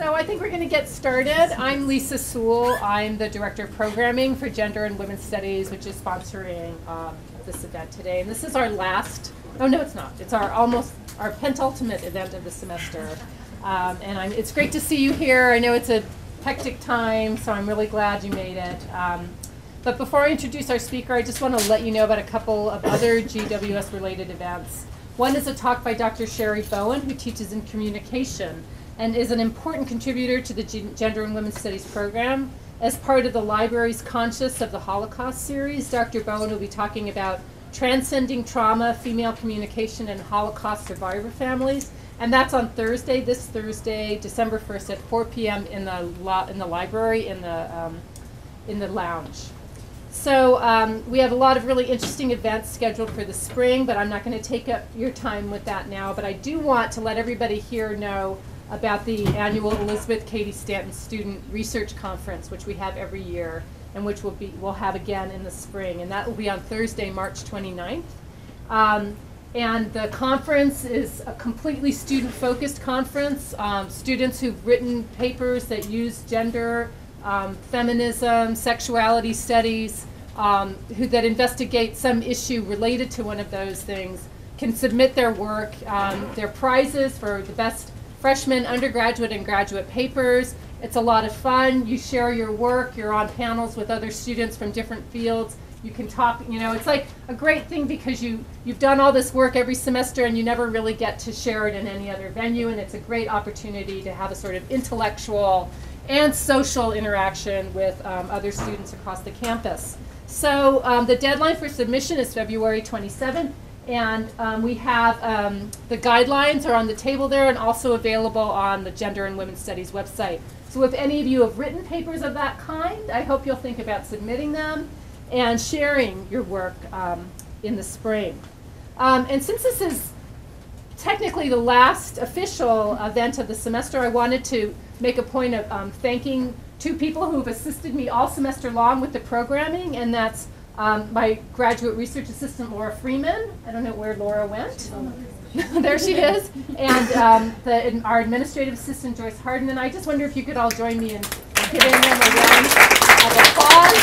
So I think we're going to get started. I'm Lisa Sewell. I'm the Director of Programming for Gender and Women's Studies, which is sponsoring this event today. And this is our last, oh no it's not, it's our penultimate event of the semester. It's great to see you here. I know it's a hectic time, so I'm really glad you made it. But before I introduce our speaker, I just want to let you know about a couple of other GWS-related events. One is a talk by Dr. Sherry Bowen, who teaches in communication and is an important contributor to the Gender and Women's Studies program. As part of the library's Conscious of the Holocaust series, Dr. Bowen will be talking about transcending trauma, female communication, and Holocaust survivor families. And that's on Thursday, this Thursday, December 1st at 4 p.m. in the library, in the lounge. So we have a lot of really interesting events scheduled for the spring, but I'm not going to take up your time with that now. But I do want to let everybody here know about the annual Elizabeth Cady Stanton Student Research Conference, which we have every year, and which we'll have again in the spring. And that will be on Thursday, March 29th. And the conference is a completely student-focused conference. Students who've written papers that use gender, feminism, sexuality studies, that investigate some issue related to one of those things can submit their work. Their prizes for the best freshman, undergraduate, and graduate papers. It's a lot of fun. You share your work. You're on panels with other students from different fields. You can talk, it's like a great thing because you've done all this work every semester and you never really get to share it in any other venue, and it's a great opportunity to have a sort of intellectual and social interaction with other students across the campus. So the deadline for submission is February 27th, and we have the guidelines are on the table there and also available on the Gender and Women's Studies website. So if any of you have written papers of that kind, I hope you'll think about submitting them and sharing your work in the spring. And since this is technically the last official event of the semester, I wanted to make a point of thanking two people who have assisted me all semester long with the programming, and that's my graduate research assistant, Laura Freeman. I don't know where Laura went. There she is. And our administrative assistant, Joyce Harden. And I just wonder if you could all join me in giving them a round of applause.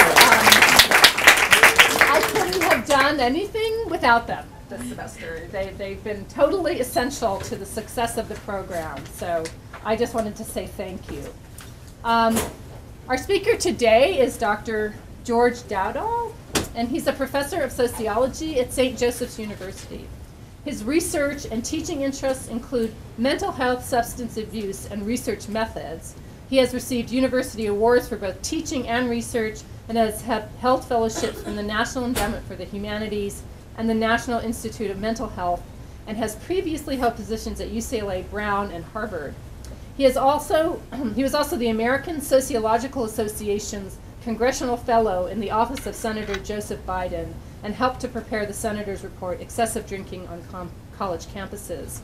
I couldn't have done anything without them this semester. They've been totally essential to the success of the program. So I just wanted to say thank you. Our speaker today is Dr. George Dowdall, and he's a professor of sociology at St. Joseph's University. His research and teaching interests include mental health, substance abuse, and research methods. He has received university awards for both teaching and research, and has held fellowships from the National Endowment for the Humanities and the National Institute of Mental Health, and has previously held positions at UCLA, Brown, and Harvard. He was also the American Sociological Association's Congressional Fellow in the Office of Senator Joseph Biden, and helped to prepare the Senator's report, Excessive Drinking on College Campuses.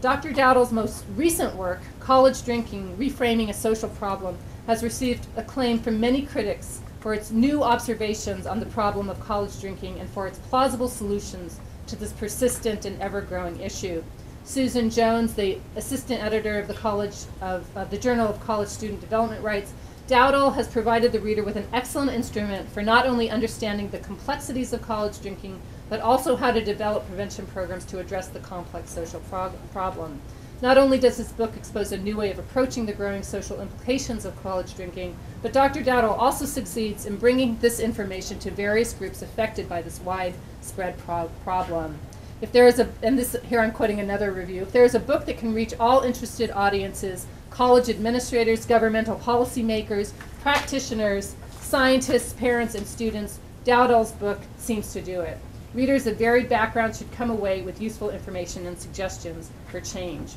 Dr. Dowdall's most recent work, College Drinking, Reframing a Social Problem, has received acclaim from many critics for its new observations on the problem of college drinking and for its plausible solutions to this persistent and ever-growing issue. Susan Jones, the assistant editor of the Journal of College Student Development, writes, Dowdall has provided the reader with an excellent instrument for not only understanding the complexities of college drinking, but also how to develop prevention programs to address the complex social problem. Not only does this book expose a new way of approaching the growing social implications of college drinking, but Dr. Dowdall also succeeds in bringing this information to various groups affected by this widespread problem. If there is here I'm quoting another review, if there is a book that can reach all interested audiences, college administrators, governmental policymakers, practitioners, scientists, parents, and students, Dowdall's book seems to do it. Readers of varied backgrounds should come away with useful information and suggestions for change.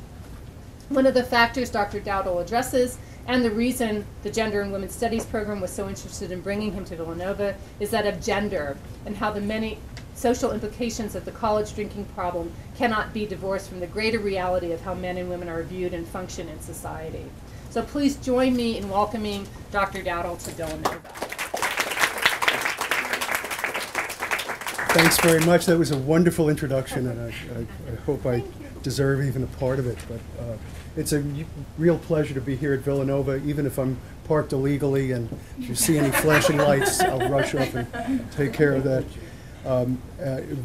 One of the factors Dr. Dowdall addresses, and the reason the Gender and Women's Studies program was so interested in bringing him to Villanova, is that of gender and how the many social implications of the college drinking problem cannot be divorced from the greater reality of how men and women are viewed and function in society. So please join me in welcoming Dr. Dowdall to Villanova. Thanks very much. That was a wonderful introduction, and I hope I deserve even a part of it, but it's a real pleasure to be here at Villanova, even if I'm parked illegally, and if you see any flashing lights, I'll rush up and take care of that.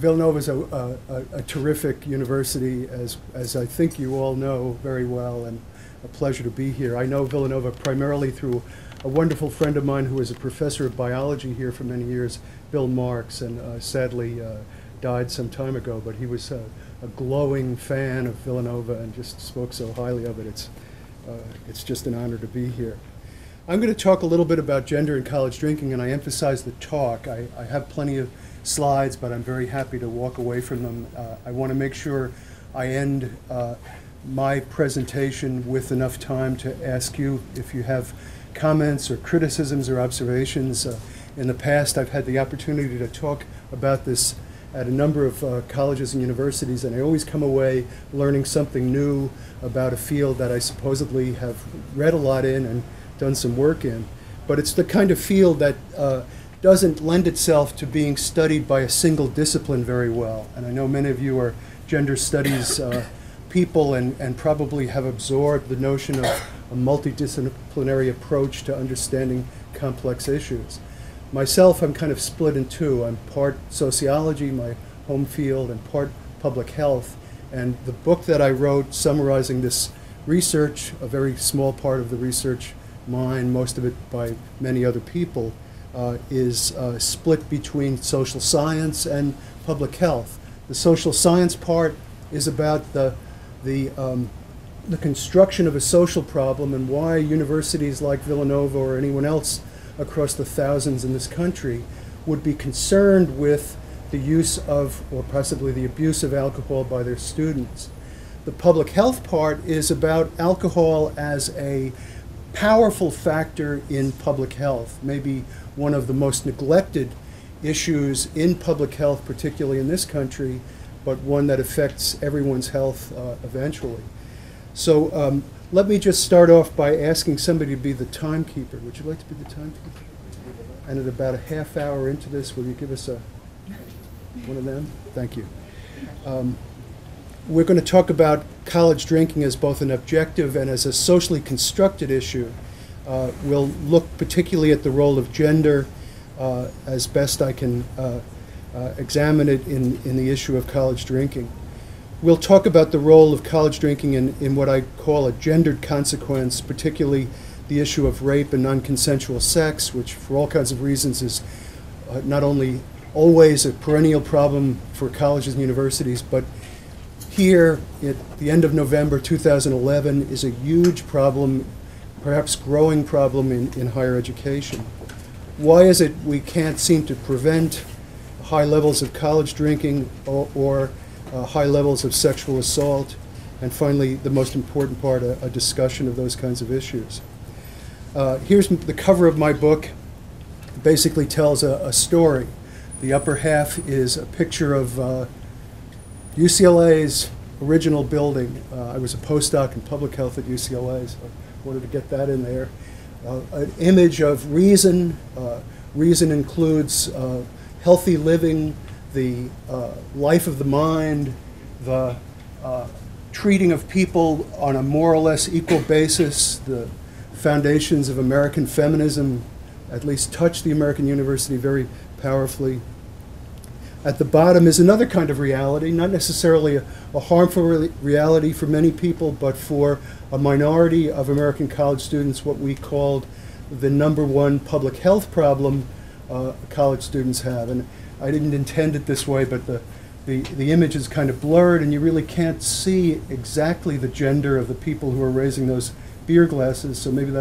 Villanova is a terrific university, as I think you all know very well, and a pleasure to be here. I know Villanova primarily through a wonderful friend of mine who was a professor of biology here for many years, Bill Marks, and sadly died some time ago, but he was a glowing fan of Villanova and just spoke so highly of it. It's just an honor to be here. I'm going to talk a little bit about gender and college drinking, and I emphasize the talk. I have plenty of slides, but I'm very happy to walk away from them. I want to make sure I end my presentation with enough time to ask you if you have comments or criticisms or observations. In the past, I've had the opportunity to talk about this at a number of colleges and universities, and I always come away learning something new about a field that I supposedly have read a lot in and done some work in. But it's the kind of field that doesn't lend itself to being studied by a single discipline very well. And I know many of you are gender studies people and probably have absorbed the notion of a multidisciplinary approach to understanding complex issues. Myself, I'm kind of split in two. I'm part sociology, my home field, and part public health. And the book that I wrote summarizing this research, a very small part of the research mine, most of it by many other people, is split between social science and public health. The social science part is about the construction of a social problem and why universities like Villanova or anyone else across the thousands in this country would be concerned with the use of, or possibly the abuse of alcohol by their students. The public health part is about alcohol as a powerful factor in public health, maybe one of the most neglected issues in public health, particularly in this country, but one that affects everyone's health eventually. So let me just start off by asking somebody to be the timekeeper. Would you like to be the timekeeper? And at about a half hour into this, will you give us one of them? Thank you. We're going to talk about college drinking as both an objective and as a socially constructed issue. We'll look particularly at the role of gender as best I can examine it in the issue of college drinking. We'll talk about the role of college drinking in what I call a gendered consequence, particularly the issue of rape and non-consensual sex, which for all kinds of reasons is not only always a perennial problem for colleges and universities, but here at the end of November 2011 is a huge problem, perhaps growing problem in higher education. Why is it we can't seem to prevent high levels of college drinking or high levels of sexual assault? And finally, the most important part, a discussion of those kinds of issues. Here's the cover of my book. It basically tells a story. The upper half is a picture of UCLA's original building. I was a postdoc in public health at UCLA, so I wanted to get that in there. An image of reason. Reason includes healthy living, the life of the mind, the treating of people on a more or less equal basis. The foundations of American feminism at least touch the American university very powerfully. At the bottom is another kind of reality, not necessarily a harmful reality for many people, but for a minority of American college students, what we called the #1 public health problem college students have. And I didn't intend it this way, but the image is kind of blurred, and you really can't see exactly the gender of the people who are raising those beer glasses, so maybe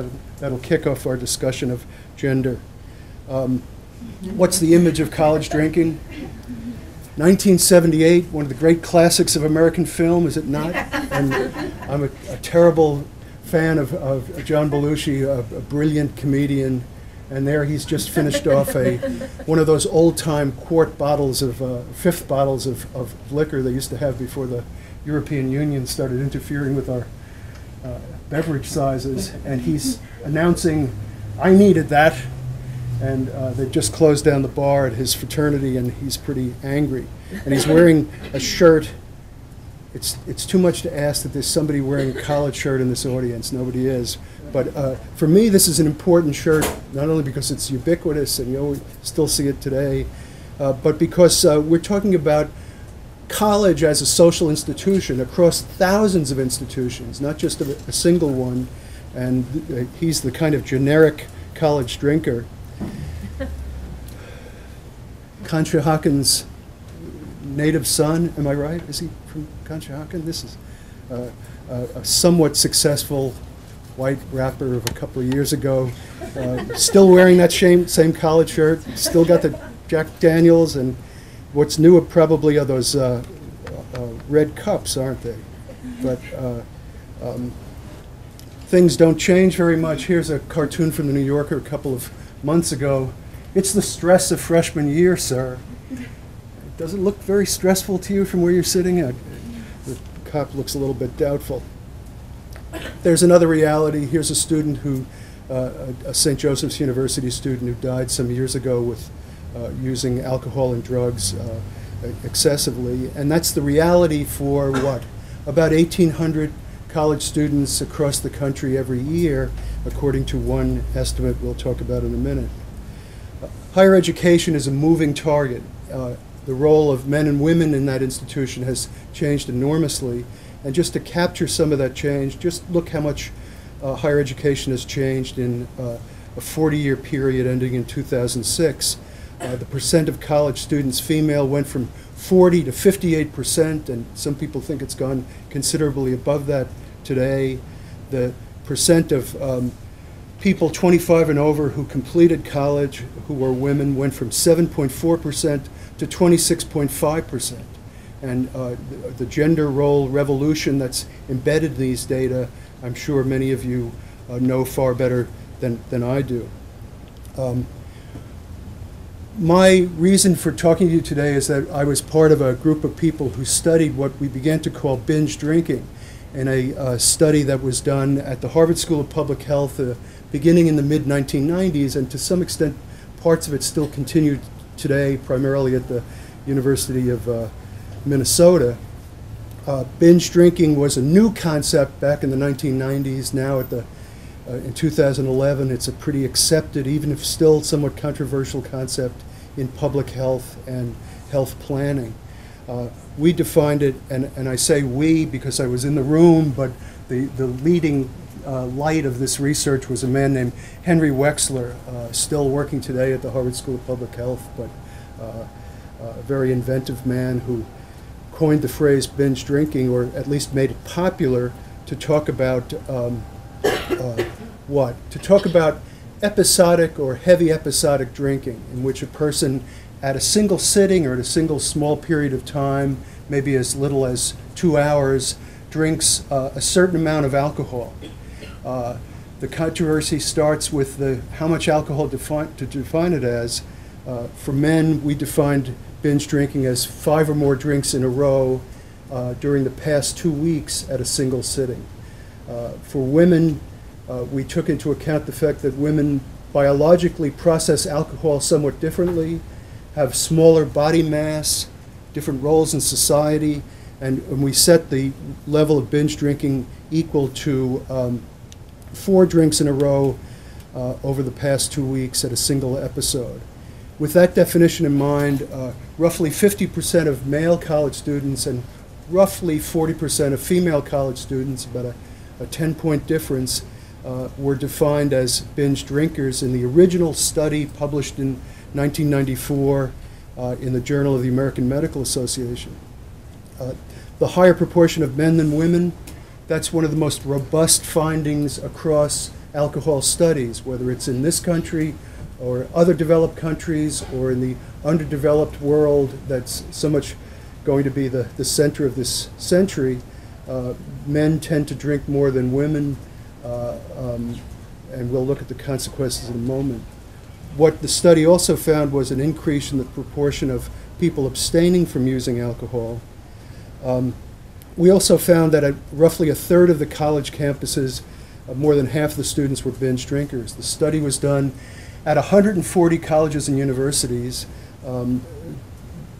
that'll kick off our discussion of gender. What's the image of college drinking? 1978, one of the great classics of American film, is it not? And I'm a terrible fan of John Belushi, a brilliant comedian, and there he's just finished off one of those old-time quart bottles of, fifth bottles of liquor they used to have before the European Union started interfering with our beverage sizes, and he's announcing, "I needed that," and they've just closed down the bar at his fraternity, and he's pretty angry. And he's wearing a shirt it's too much to ask that there's somebody wearing a collared shirt in this audience. Nobody is. But for me, this is an important shirt, not only because it's ubiquitous and you still see it today, but because we're talking about college as a social institution across thousands of institutions, not just a single one. And he's the kind of generic college drinker. Conshohoken's native son, am I right? Is he from Conshohoken? This is a somewhat successful white rapper of a couple of years ago, still wearing that same college shirt, still got the Jack Daniels, and what's new probably are those red cups, aren't they? But things don't change very much. Here's a cartoon from the New Yorker a couple of months ago. It's the stress of freshman year, sir. Does it look very stressful to you from where you're sitting? The cop looks a little bit doubtful. There's another reality. Here's a student who, a St. Joseph's University student who died some years ago with using alcohol and drugs excessively. And that's the reality for what? About 1,800 college students across the country every year, according to one estimate we'll talk about in a minute. Higher education is a moving target. The role of men and women in that institution has changed enormously. And just to capture some of that change, just look how much higher education has changed in a 40-year period ending in 2006. The percent of college students female went from 40 to 58%, and some people think it's gone considerably above that today. The percent of people 25 and over who completed college who were women went from 7.4% to 26.5%. And the gender role revolution that's embedded in these data, I'm sure many of you know far better than I do. My reason for talking to you today is that I was part of a group of people who studied what we began to call binge drinking in a study that was done at the Harvard School of Public Health beginning in the mid-1990s, and to some extent parts of it still continue today, primarily at the University of Minnesota. Binge drinking was a new concept back in the 1990s. Now in 2011, it's a pretty accepted, even if still somewhat controversial concept in public health and health planning. We defined it, and I say we because I was in the room, but the leading light of this research was a man named Henry Wexler, still working today at the Harvard School of Public Health, but a very inventive man who coined the phrase binge drinking, or at least made it popular, to talk about what? To talk about episodic or heavy episodic drinking, in which a person at a single sitting or at a single small period of time, maybe as little as 2 hours, drinks a certain amount of alcohol. The controversy starts with how much alcohol to define it as. For men, we defined binge drinking as 5 or more drinks in a row during the past 2 weeks at a single sitting. For women, we took into account the fact that women biologically process alcohol somewhat differently, have smaller body mass, different roles in society, and we set the level of binge drinking equal to 4 drinks in a row over the past 2 weeks at a single episode. With that definition in mind, roughly 50% of male college students and roughly 40% of female college students, about a 10-point difference, were defined as binge drinkers in the original study published in 1994 in the Journal of the American Medical Association. The higher proportion of men than women, that's one of the most robust findings across alcohol studies, whether it's in this country or other developed countries or in the underdeveloped world that's so much going to be the center of this century. Men tend to drink more than women, and we'll look at the consequences in a moment. What the study also found was an increase in the proportion of people abstaining from using alcohol. We also found that at roughly a third of the college campuses, more than half the students were binge drinkers. The study was done at 140 colleges and universities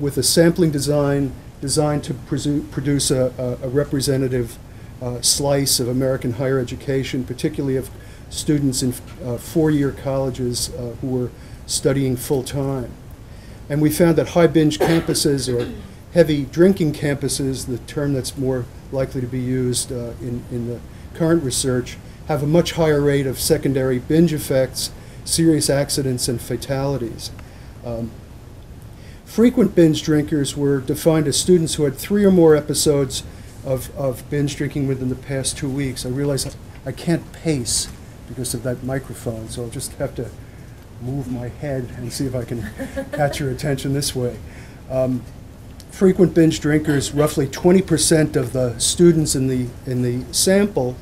with a sampling design designed to produce a representative slice of American higher education, particularly of students in four-year colleges who were studying full-time. And we found that high binge campuses, or heavy drinking campuses, the term that's more likely to be used in the current research, have a much higher rate of secondary binge effects, serious accidents, and fatalities. Frequent binge drinkers were defined as students who had 3 or more episodes of binge drinking within the past 2 weeks. I realize I can't pace because of that microphone, so I'll just have to move my head and see if I can catch your attention this way. Frequent binge drinkers, roughly 20% of the students in the sample,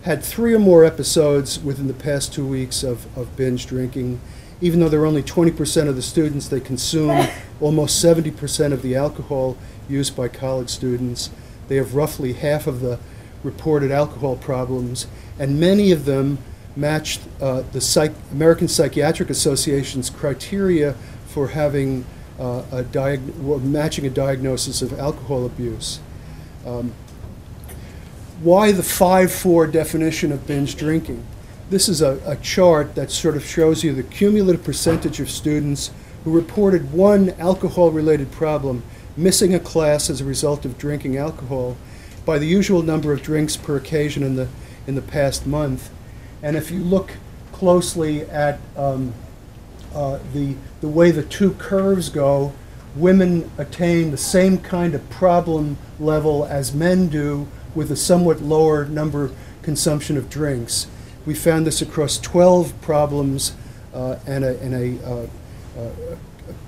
had 3 or more episodes within the past 2 weeks of binge drinking. Even though they're only 20% of the students, they consume almost 70% of the alcohol used by college students. They have roughly half of the reported alcohol problems, and many of them matched the American Psychiatric Association's criteria for having matching a diagnosis of alcohol abuse. Why the 5-4 definition of binge drinking? This is a chart that sort of shows you the cumulative percentage of students who reported one alcohol-related problem, missing a class as a result of drinking alcohol, by the usual number of drinks per occasion in the past month. And if you look closely at the way the two curves go, women attain the same kind of problem level as men do, with a somewhat lower number consumption of drinks. We found this across 12 problems and a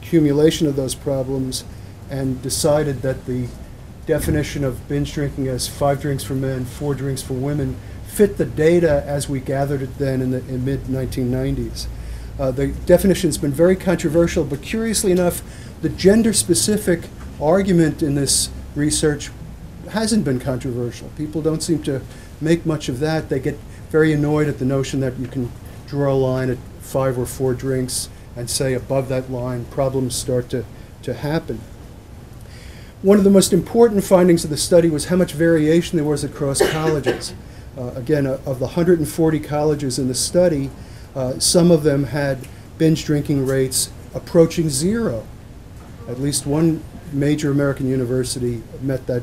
accumulation of those problems, and decided that the definition of binge drinking as 5 drinks for men, 4 drinks for women fit the data as we gathered it then in the mid-1990s. The definition's been very controversial, but curiously enough, the gender-specific argument in this research hasn't been controversial. People don't seem to make much of that. They get very annoyed at the notion that you can draw a line at 5 or 4 drinks and say above that line problems start to happen. One of the most important findings of the study was how much variation there was across colleges. Again, of the 140 colleges in the study, some of them had binge drinking rates approaching 0. At least one major American university met that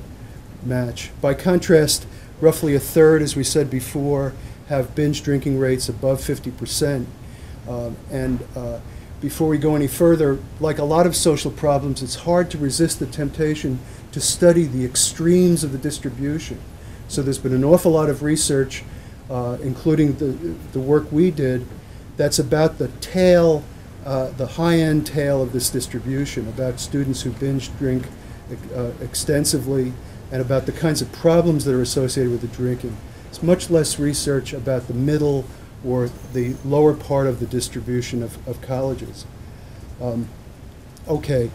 match. By contrast, roughly a third, as we said before, have binge drinking rates above 50%. Before we go any further, like a lot of social problems, it's hard to resist the temptation to study the extremes of the distribution. So there's been an awful lot of research, including the work we did, that's about the tail, the high-end tail of this distribution, about students who binge drink extensively, and about the kinds of problems that are associated with the drinking. It's much less research about the middle or the lower part of the distribution of colleges. Okay,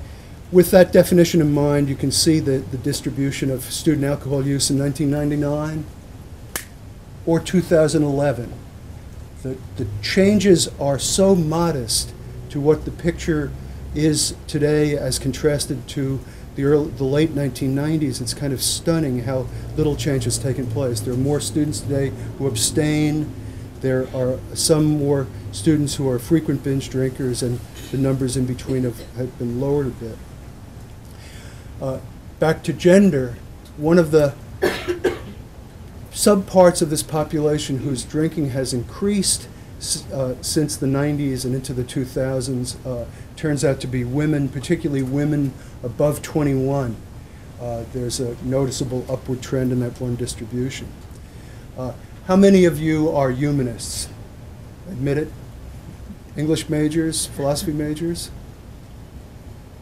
with that definition in mind, you can see the distribution of student alcohol use in 1999 or 2011. The changes are so modest to what the picture is today as contrasted to the late 1990s. It's kind of stunning how little change has taken place. There are more students today who abstain. There are some more students who are frequent binge drinkers, and the numbers in between have been lowered a bit. Back to gender, one of the subparts of this population whose drinking has increased since the 90s and into the 2000s turns out to be women, particularly women above 21. There's a noticeable upward trend in that one distribution. How many of you are humanists? Admit it. English majors, philosophy majors?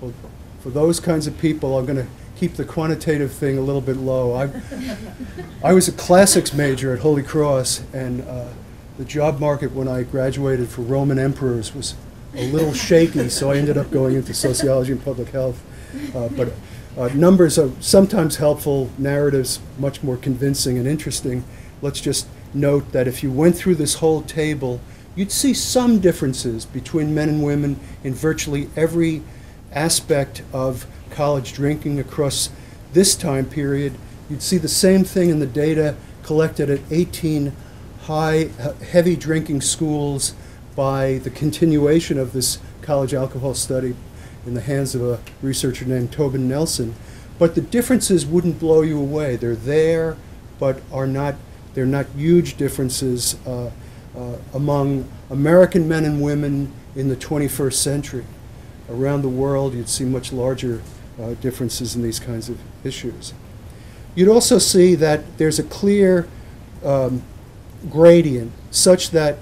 Well, for those kinds of people, I'm going to keep the quantitative thing a little bit low. I was a classics major at Holy Cross, and the job market when I graduated for Roman emperors was a little shaky, so I ended up going into sociology and public health. But numbers are sometimes helpful, narratives much more convincing and interesting. Let's just note that if you went through this whole table, you'd see some differences between men and women in virtually every aspect of college drinking across this time period, you'd see the same thing in the data collected at 18 heavy drinking schools by the continuation of this college alcohol study in the hands of a researcher named Tobin Nelson. But the differences wouldn't blow you away. They're there, but they're not huge differences among American men and women in the 21st century. Around the world, you'd see much larger differences in these kinds of issues. You'd also see that there's a clear gradient, such that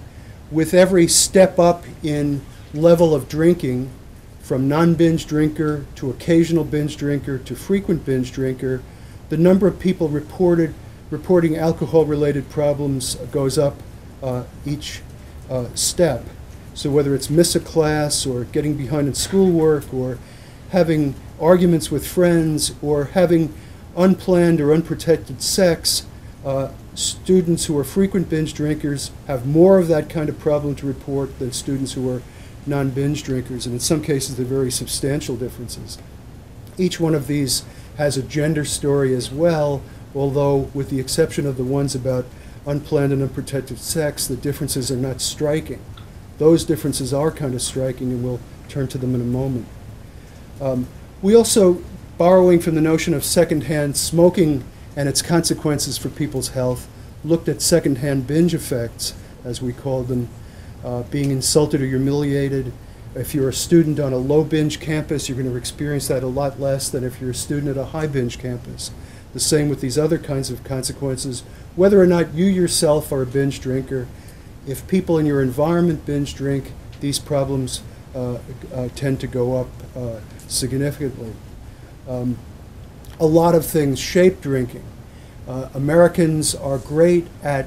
with every step up in level of drinking, from non-binge drinker to occasional binge drinker to frequent binge drinker, the number of people reporting alcohol-related problems goes up each step. So whether it's miss a class or getting behind in schoolwork or having arguments with friends or having unplanned or unprotected sex, students who are frequent binge drinkers have more of that kind of problem to report than students who are non-binge drinkers, and in some cases they're very substantial differences. Each one of these has a gender story as well, although with the exception of the ones about unplanned and unprotected sex, the differences are not striking. Those differences are kind of striking, and we'll turn to them in a moment. We also, borrowing from the notion of secondhand smoking and its consequences for people's health, looked at secondhand binge effects, as we called them, being insulted or humiliated. If you're a student on a low binge campus, you're going to experience that a lot less than if you're a student at a high binge campus. The same with these other kinds of consequences. Whether or not you yourself are a binge drinker, if people in your environment binge drink, these problems tend to go up significantly. A lot of things shape drinking. Americans are great at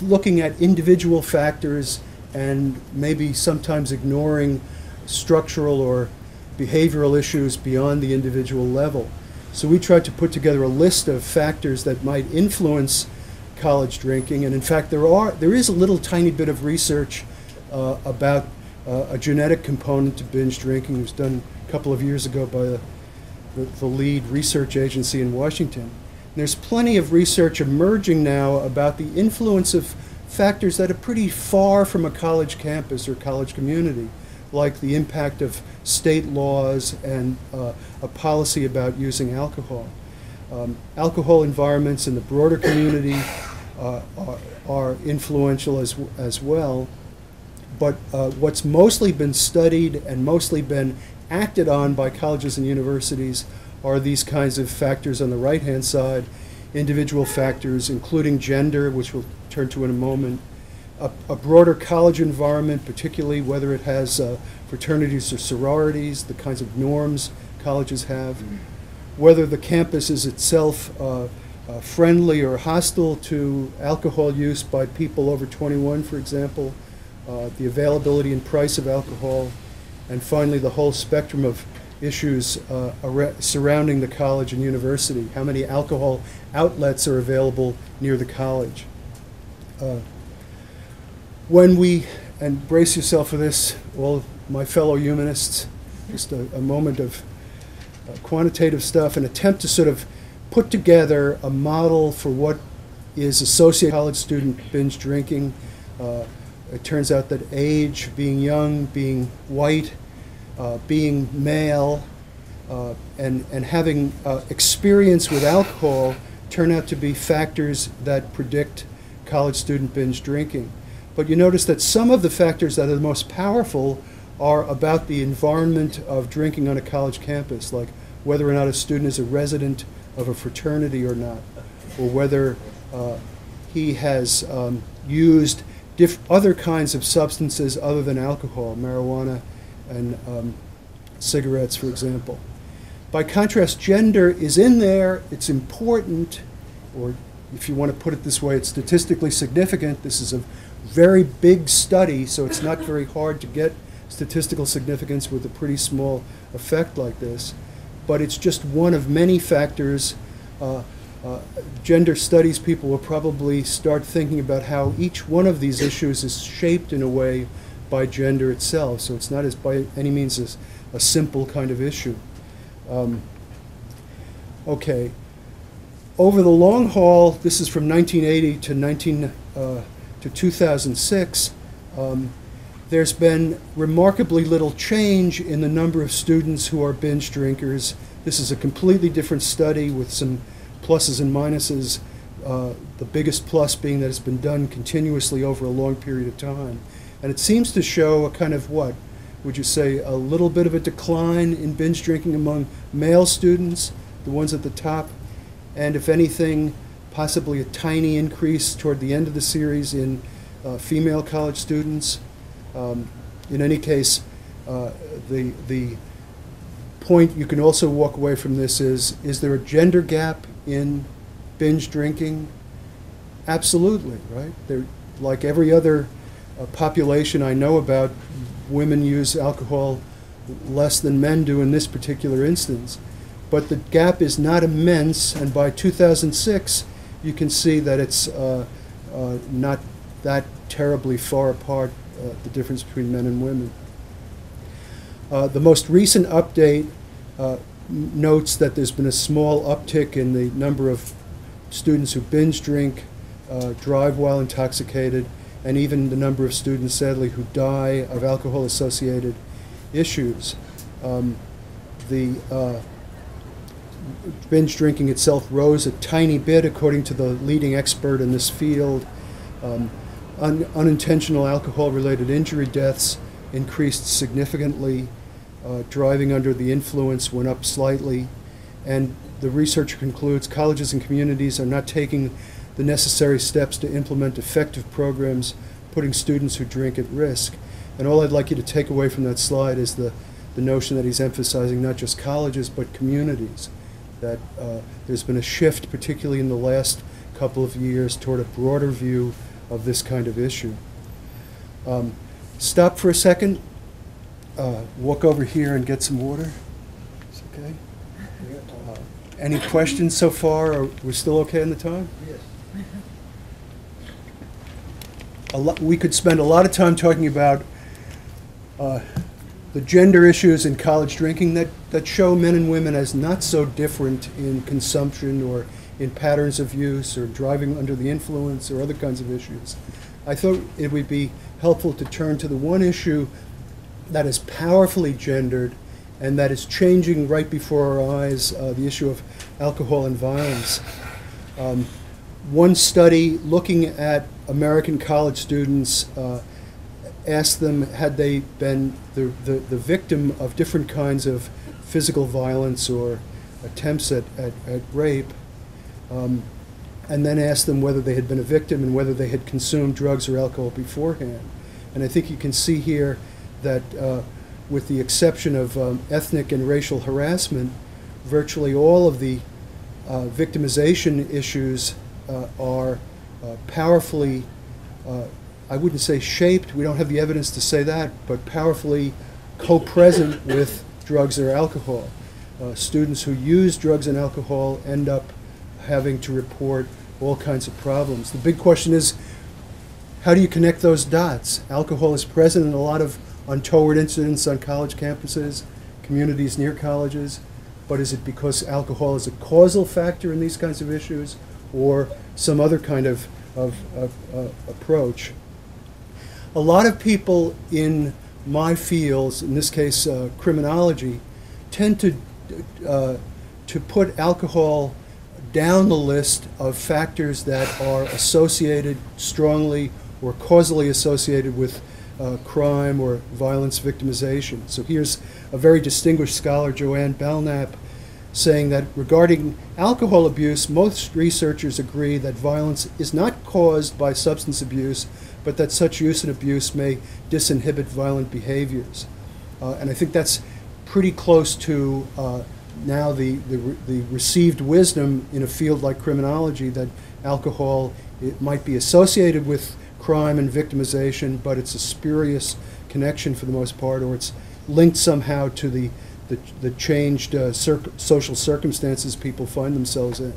looking at individual factors and maybe sometimes ignoring structural or behavioral issues beyond the individual level. So we tried to put together a list of factors that might influence college drinking, and in fact there is a little tiny bit of research about a genetic component to binge drinking. It was done a couple of years ago by the lead research agency in Washington. And there's plenty of research emerging now about the influence of factors that are pretty far from a college campus or college community, like the impact of state laws and a policy about using alcohol. Alcohol environments in the broader community are influential as well, but what's mostly been studied and mostly been acted on by colleges and universities are these kinds of factors on the right-hand side, individual factors, including gender, which we'll turn to in a moment, a broader college environment, particularly whether it has fraternities or sororities, the kinds of norms colleges have, whether the campus is itself friendly or hostile to alcohol use by people over 21, for example, the availability and price of alcohol, and finally the whole spectrum of issues surrounding the college and university. How many alcohol outlets are available near the college? When we, and brace yourself for this, all my fellow humanists, just a moment of quantitative stuff, an attempt to sort of put together a model for what is associated with college student binge drinking. It turns out that age, being young, being white, being male, and having experience with alcohol turn out to be factors that predict college student binge drinking. But you notice that some of the factors that are the most powerful are about the environment of drinking on a college campus, like whether or not a student is a resident of a fraternity or not, or whether he has used other kinds of substances other than alcohol, marijuana and cigarettes, for example. By contrast, gender is in there, it's important, or if you want to put it this way, it's statistically significant. This is a very big study, so it's not very hard to get statistical significance with a pretty small effect like this. But it's just one of many factors. Gender studies people will probably start thinking about how each one of these issues is shaped in a way by gender itself. So it's not by any means a simple kind of issue. Okay. Over the long haul, this is from 1980 to 2006, there's been remarkably little change in the number of students who are binge drinkers. This is a completely different study with some pluses and minuses, the biggest plus being that it's been done continuously over a long period of time. And it seems to show a kind of what? Would you say a little bit of a decline in binge drinking among male students, the ones at the top, and if anything, possibly a tiny increase toward the end of the series in female college students. In any case, the point you can also walk away from this is there a gender gap in binge drinking? Absolutely, right? There, like every other population I know about, women use alcohol less than men do in this particular instance. But the gap is not immense, and by 2006, you can see that it's not that terribly far apart, the difference between men and women. The most recent update notes that there's been a small uptick in the number of students who binge drink, drive while intoxicated, and even the number of students, sadly, who die of alcohol-associated issues. Binge drinking itself rose a tiny bit, according to the leading expert in this field. Unintentional alcohol-related injury deaths increased significantly. Driving under the influence went up slightly. And the researcher concludes colleges and communities are not taking the necessary steps to implement effective programs, putting students who drink at risk. And all I'd like you to take away from that slide is the notion that he's emphasizing not just colleges, but communities. That there's been a shift, particularly in the last couple of years, toward a broader view of this kind of issue. Stop for a second, walk over here and get some water. It's okay. Any questions so far? Are we still okay on the time? Yes. We could spend a lot of time talking about the gender issues in college drinking that show men and women as not so different in consumption or in patterns of use or driving under the influence or other kinds of issues. I thought it would be helpful to turn to the one issue that is powerfully gendered and that is changing right before our eyes, the issue of alcohol and violence. One study looking at American college students asked them had they been the victim of different kinds of physical violence or attempts at rape, and then asked them whether they had been a victim and whether they had consumed drugs or alcohol beforehand. And I think you can see here that with the exception of ethnic and racial harassment, virtually all of the victimization issues are powerfully I wouldn't say shaped, we don't have the evidence to say that, but powerfully co-present with drugs or alcohol. Students who use drugs and alcohol end up having to report all kinds of problems. The big question is, how do you connect those dots? Alcohol is present in a lot of untoward incidents on college campuses, communities near colleges, but is it because alcohol is a causal factor in these kinds of issues, or some other kind of approach? A lot of people in my fields, in this case criminology, tend to put alcohol down the list of factors that are associated strongly or causally associated with crime or violence victimization. So here's a very distinguished scholar, Joanne Belknap, saying that regarding alcohol abuse, most researchers agree that violence is not caused by substance abuse, but that such use and abuse may disinhibit violent behaviors. And I think that's pretty close to now the received wisdom in a field like criminology, that alcohol, it might be associated with crime and victimization, but it's a spurious connection for the most part, or it's linked somehow to the changed social circumstances people find themselves in.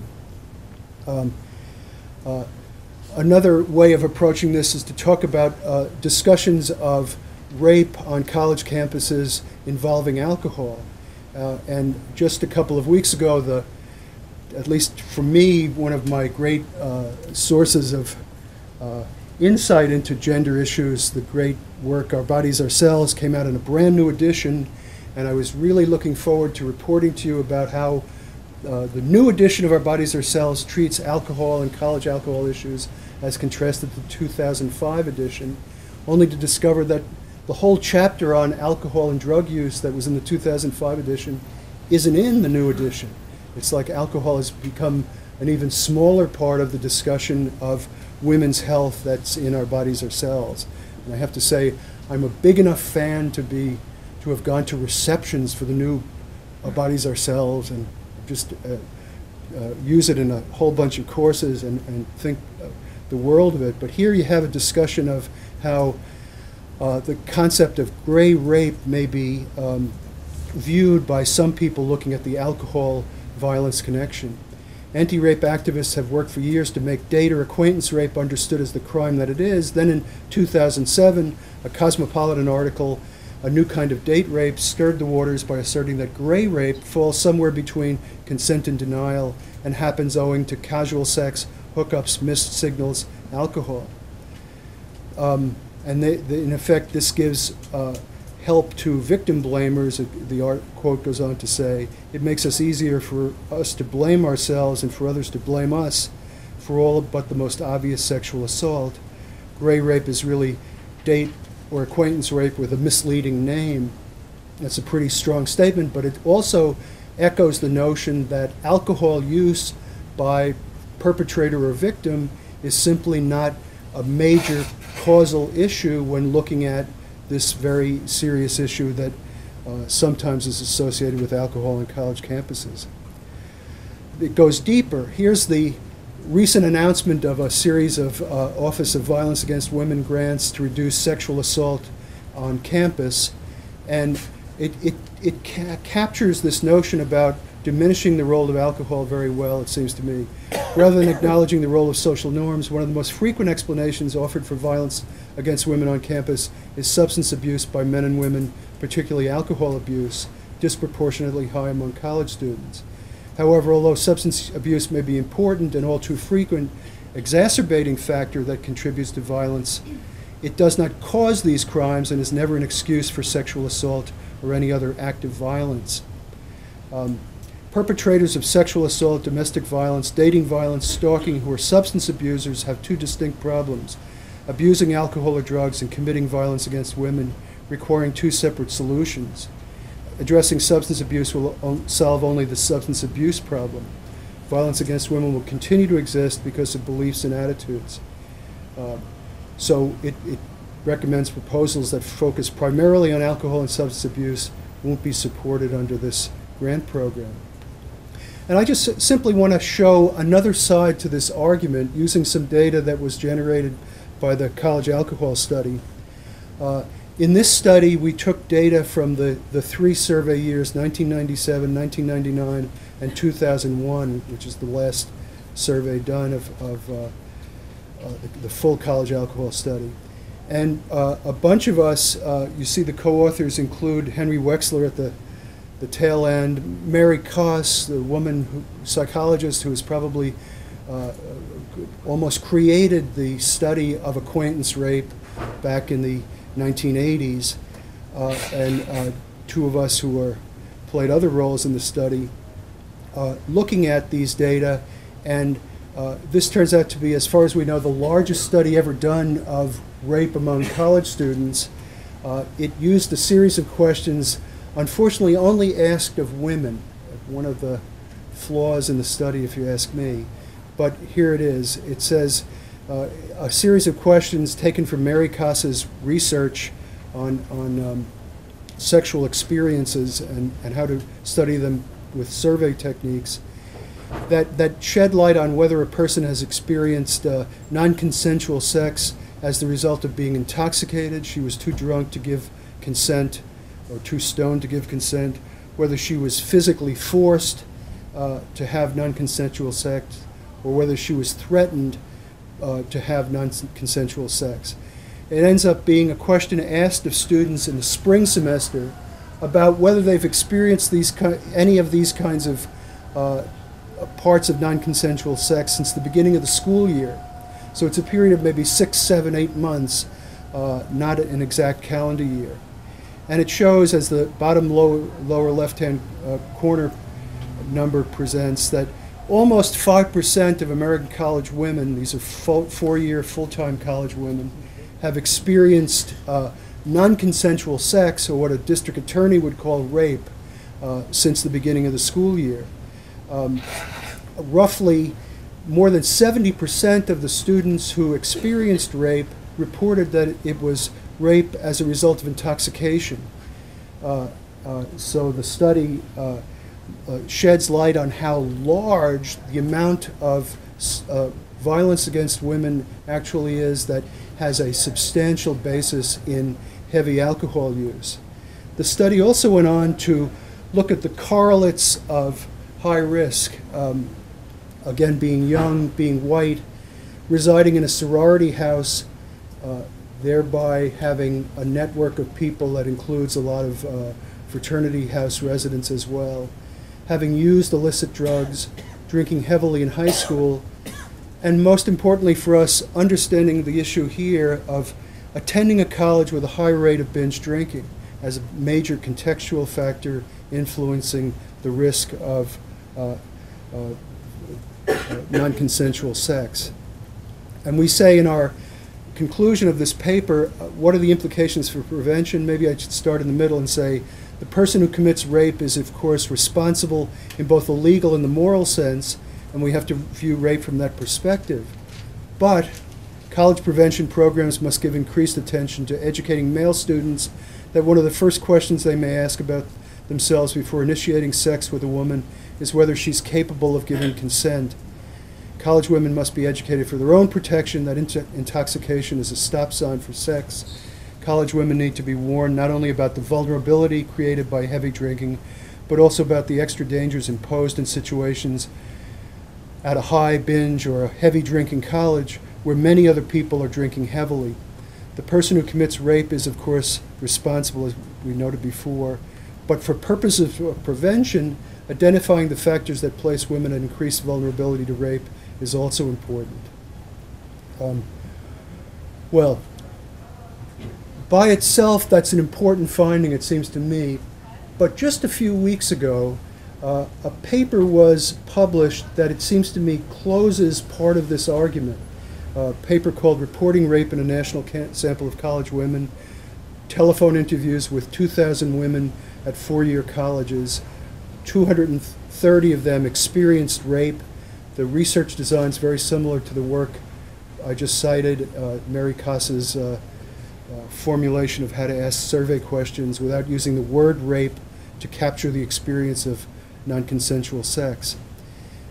Another way of approaching this is to talk about discussions of rape on college campuses involving alcohol. And just a couple of weeks ago, at least for me, one of my great sources of insight into gender issues. The great work, Our Bodies, Ourselves, came out in a brand new edition, and I was really looking forward to reporting to you about how the new edition of Our Bodies, Ourselves treats alcohol and college alcohol issues as contrasted to the 2005 edition, only to discover that the whole chapter on alcohol and drug use that was in the 2005 edition isn't in the new edition. It's like alcohol has become an even smaller part of the discussion of women's health that's in Our Bodies, Ourselves. And I have to say, I'm a big enough fan to have gone to receptions for the new Our Bodies, Ourselves, and just use it in a whole bunch of courses and think the world of it. But here you have a discussion of how the concept of gray rape may be viewed by some people looking at the alcohol-violence connection. Anti-rape activists have worked for years to make date or acquaintance rape understood as the crime that it is. Then in 2007, a Cosmopolitan article, A New Kind of Date Rape, stirred the waters by asserting that gray rape falls somewhere between consent and denial and happens owing to casual sex, hookups, missed signals, alcohol. And in effect, this gives help to victim blamers. The quote goes on to say, it makes us easier for us to blame ourselves and for others to blame us for all but the most obvious sexual assault. Gray rape is really date or acquaintance rape with a misleading name. That's a pretty strong statement, but it also echoes the notion that alcohol use by perpetrator or victim is simply not a major causal issue when looking at this very serious issue that sometimes is associated with alcohol on college campuses. It goes deeper. Here's the recent announcement of a series of Office of Violence Against Women grants to reduce sexual assault on campus, and it captures this notion about diminishing the role of alcohol very well, it seems to me. Rather than acknowledging the role of social norms, one of the most frequent explanations offered for violence against women on campus is substance abuse by men and women, particularly alcohol abuse, disproportionately high among college students. However, although substance abuse may be important and all too frequent exacerbating factor that contributes to violence, it does not cause these crimes and is never an excuse for sexual assault or any other act of violence. Perpetrators of sexual assault, domestic violence, dating violence, stalking who are substance abusers have two distinct problems: abusing alcohol or drugs and committing violence against women, requiring two separate solutions. Addressing substance abuse will solve only the substance abuse problem. Violence against women will continue to exist because of beliefs and attitudes. So it recommends proposals that focus primarily on alcohol and substance abuse won't be supported under this grant program. And I just simply want to show another side to this argument using some data that was generated by the college alcohol study. In this study, we took data from the three survey years, 1997, 1999, and 2001, which is the last survey done of the full college alcohol study. And a bunch of us, you see the co-authors include Henry Wexler at the tail end, Mary Koss, the psychologist who has probably almost created the study of acquaintance rape back in the 1980s, and two of us who played other roles in the study, looking at these data. And this turns out to be, as far as we know, the largest study ever done of rape among college students. It used a series of questions, unfortunately only asked of women, one of the flaws in the study if you ask me. But here it is. It says a series of questions taken from Mary Koss's research on sexual experiences and how to study them with survey techniques that shed light on whether a person has experienced non-consensual sex as the result of being intoxicated, she was too drunk to give consent, or too stoned to give consent, whether she was physically forced to have non-consensual sex, or whether she was threatened to have non-consensual sex. It ends up being a question asked of students in the spring semester about whether they've experienced any of these kinds of parts of non-consensual sex since the beginning of the school year. So it's a period of maybe 6, 7, 8 months, not an exact calendar year. And it shows, as the bottom lower left-hand corner number presents, that almost 5% of American college women, these are four-year full-time college women, have experienced non-consensual sex, or what a district attorney would call rape, since the beginning of the school year. Roughly more than 70% of the students who experienced rape reported that it was rape as a result of intoxication. So the study sheds light on how large the amount of violence against women actually is that has a substantial basis in heavy alcohol use. The study also went on to look at the correlates of high risk, again being young, being white, residing in a sorority house, thereby having a network of people that includes a lot of fraternity house residents as well, having used illicit drugs, drinking heavily in high school, and most importantly for us, understanding the issue here of attending a college with a high rate of binge drinking as a major contextual factor influencing the risk of non-consensual sex. And we say in our conclusion of this paper, what are the implications for prevention? Maybe I should start in the middle and say the person who commits rape is, of course, responsible in both the legal and the moral sense, and we have to view rape from that perspective. But college prevention programs must give increased attention to educating male students that one of the first questions they may ask about themselves before initiating sex with a woman is whether she's capable of giving consent. College women must be educated for their own protection, that intoxication is a stop sign for sex. College women need to be warned not only about the vulnerability created by heavy drinking, but also about the extra dangers imposed in situations at a high binge or a heavy drinking college where many other people are drinking heavily. The person who commits rape is, of course, responsible, as we noted before, but for purposes of prevention, identifying the factors that place women at increased vulnerability to rape is also important. Well, by itself, that's an important finding, it seems to me. But just a few weeks ago, a paper was published that it seems to me closes part of this argument. A paper called Reporting Rape in a National Sample of College Women, telephone interviews with 2,000 women at four-year colleges. 230 of them experienced rape. The research design is very similar to the work I just cited, Mary Koss's formulation of how to ask survey questions without using the word rape to capture the experience of non-consensual sex.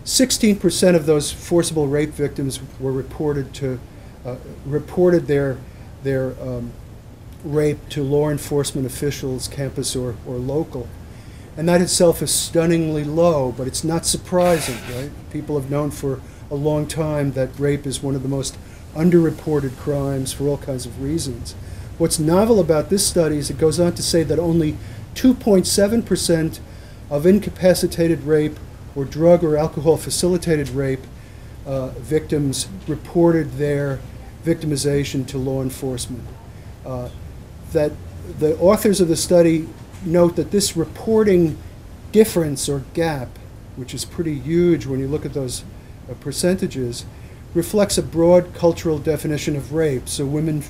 16% of those forcible rape victims were reported their rape to law enforcement officials, campus or local. And that itself is stunningly low, but it's not surprising, right? People have known for a long time that rape is one of the most underreported crimes for all kinds of reasons. What's novel about this study is it goes on to say that only 2.7% of incapacitated rape or drug or alcohol facilitated rape victims reported their victimization to law enforcement. That the authors of the study note that this reporting difference or gap, which is pretty huge when you look at those percentages, reflects a broad cultural definition of rape. So women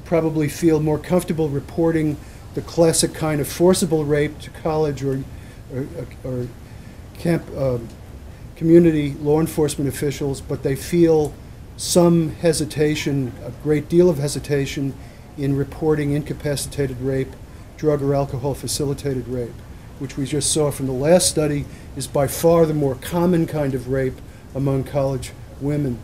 probably feel more comfortable reporting the classic kind of forcible rape to college or community law enforcement officials, but they feel some hesitation, a great deal of hesitation, in reporting incapacitated rape, drug or alcohol facilitated rape, which we just saw from the last study is by far the more common kind of rape among college women.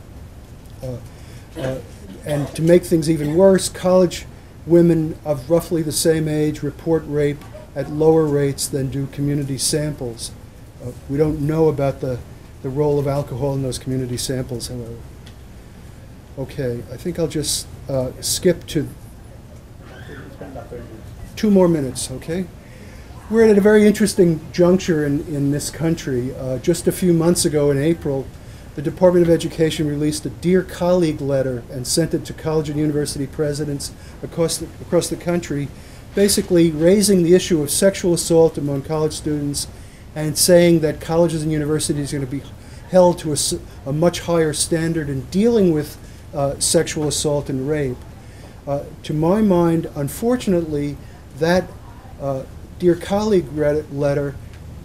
And to make things even worse, college women of roughly the same age report rape at lower rates than do community samples. We don't know about the role of alcohol in those community samples, however. Okay, I think I'll just skip to 2 more minutes, okay? We're at a very interesting juncture in this country. Just a few months ago in April, the Department of Education released a Dear Colleague letter and sent it to college and university presidents across the country, basically raising the issue of sexual assault among college students and saying that colleges and universities are going to be held to a much higher standard in dealing with sexual assault and rape. To my mind, unfortunately, that Dear Colleague letter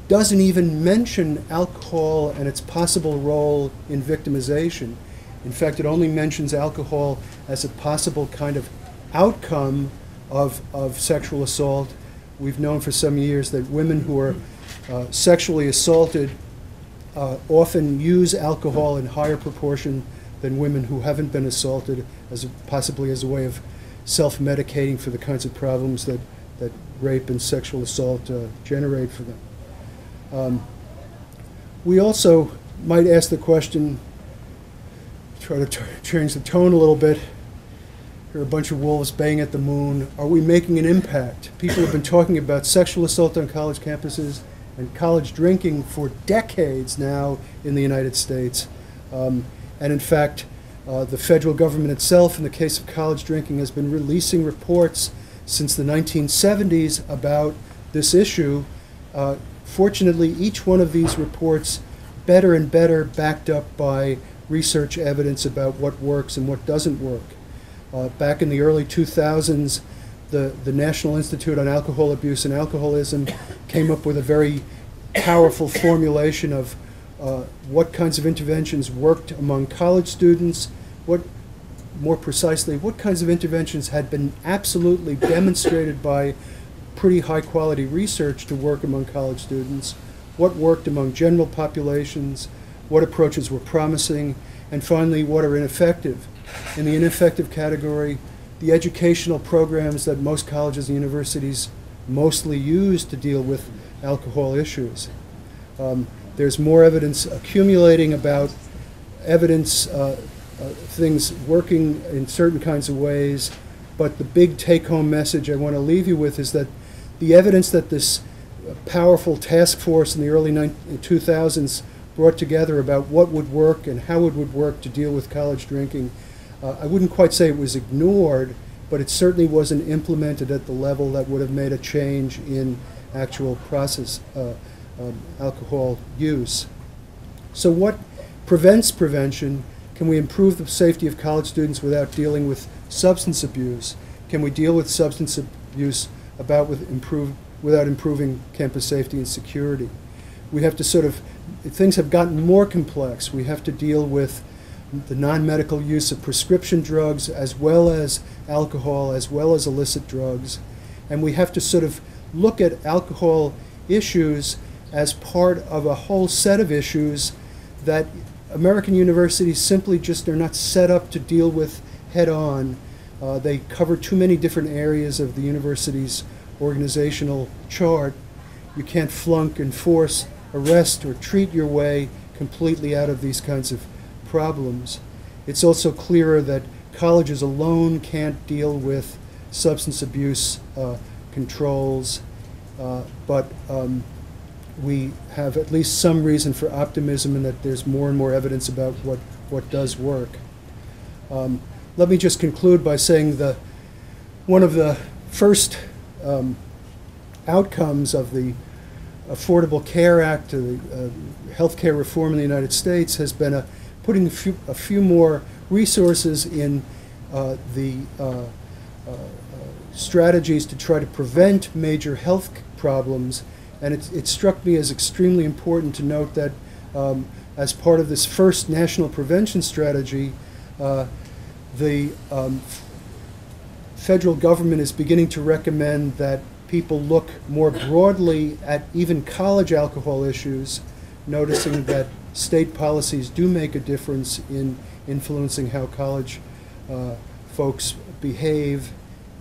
doesn't even mention alcohol and its possible role in victimization. In fact, it only mentions alcohol as a possible kind of outcome of sexual assault. We've known for some years that women who are sexually assaulted often use alcohol in higher proportion than women who haven't been assaulted, possibly as a way of self-medicating for the kinds of problems that rape and sexual assault generate for them. We also might ask the question, try to change the tone a little bit. Here are a bunch of wolves baying at the moon. Are we making an impact? People have been talking about sexual assault on college campuses and college drinking for decades now in the United States. And in fact, the federal government itself, in the case of college drinking, has been releasing reports since the 1970s about this issue. Fortunately, each one of these reports better and better backed up by research evidence about what works and what doesn't work. Back in the early 2000s, the National Institute on Alcohol Abuse and Alcoholism came up with a very powerful formulation of what kinds of interventions worked among college students, more precisely, what kinds of interventions had been absolutely demonstrated by pretty high-quality research to work among college students, what worked among general populations, what approaches were promising, and finally, what are ineffective. In the ineffective category, the educational programs that most colleges and universities mostly use to deal with alcohol issues. There's more evidence accumulating about things working in certain kinds of ways, but the big take-home message I want to leave you with is that the evidence that this powerful task force in the early 2000s brought together about what would work and how it would work to deal with college drinking, I wouldn't quite say it was ignored, but it certainly wasn't implemented at the level that would have made a change in actual process alcohol use. So what prevents prevention? Can we improve the safety of college students without dealing with substance abuse? Can we deal with substance abuse without improving campus safety and security? We have to things have gotten more complex. We have to deal with the non-medical use of prescription drugs as well as alcohol, as well as illicit drugs. And we have to look at alcohol issues as part of a whole set of issues that American universities simply just are not set up to deal with head-on. They cover too many different areas of the university's organizational chart. You can't flunk, enforce, arrest, or treat your way completely out of these kinds of problems. It's also clearer that colleges alone can't deal with substance abuse controls, but we have at least some reason for optimism in that there's more and more evidence about what does work. Let me just conclude by saying one of the first outcomes of the Affordable Care Act, the healthcare reform in the United States, has been putting a few more resources in the strategies to try to prevent major health problems. And it struck me as extremely important to note that as part of this first national prevention strategy, the federal government is beginning to recommend that people look more broadly at even college alcohol issues, noticing that state policies do make a difference in influencing how college folks behave,